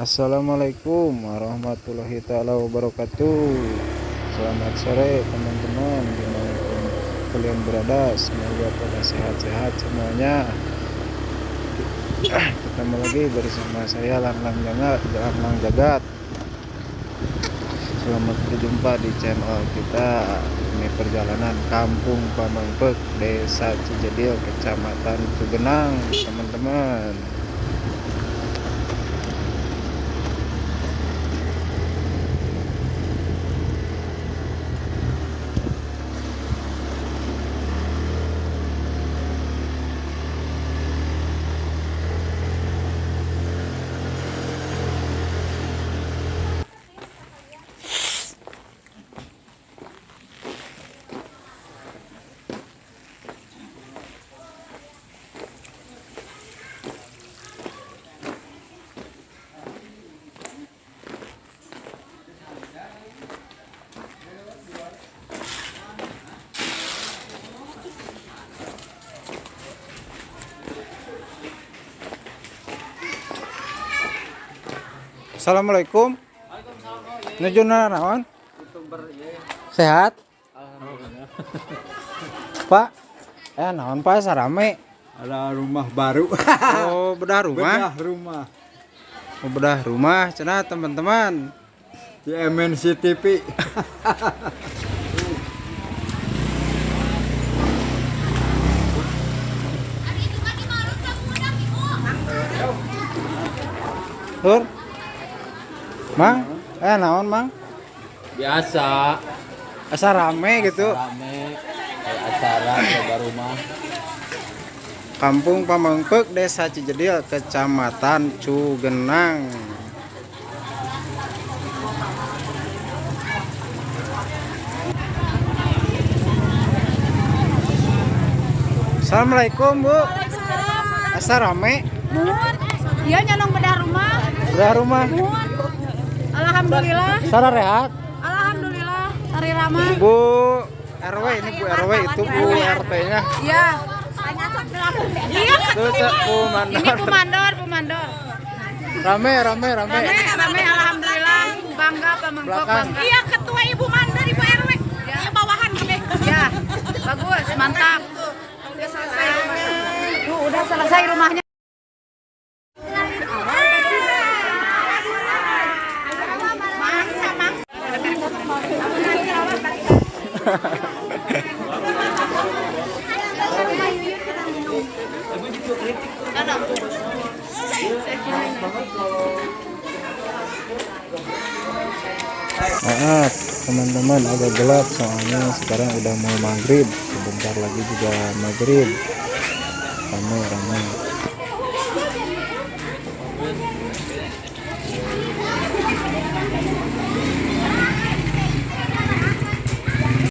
Assalamualaikum warahmatullahi taala wabarakatuh. Selamat sore teman-teman dimanapun kalian berada, semoga pada sehat-sehat semuanya. Ketemu lagi bersama saya Lang Jagat. Selamat berjumpa di channel kita. Ini perjalanan Kampung Pamengpek, Desa Cijedil, Kecamatan Cugenang, teman-teman. Assalamualaikum. Nuju naon? Sehat? Pak. Naon Pak sarame? Ada rumah baru. Oh, bedah rumah. Oh, bedah rumah cenah teman-teman. Di MNC TV. Tur. Mang, naon Mang? Biasa Asa rame gitu. rame kayak acara coba rumah. Kampung Pamengpek, Desa Cijedil, Kecamatan Cugenang. Assalamualaikum Bu. Asa rame? Muhun, iya nyolong bedah rumah. Bedah rumah. Muhun, alhamdulillah, Sara rehat. alhamdulillah, hari ramah. Bu RW, ini Bu RW, itu Bu RT-nya. Iya. Iya. Tuh Cak, Bu Ini Mandor. Bu Mandor, Bu Mandor. Rame. Rame, alhamdulillah, bangga Pamengpek. Belakang. Bangga. Iya, ketua Ibu Mandor, Ibu RW. Ya, bawahan kami. Ya, bagus, mantap. Udah selesai rumahnya. Tuh, udah selesai rumahnya. Maaf teman-teman, agak gelap soalnya sekarang udah mau maghrib, sebentar lagi juga maghrib. Ramai.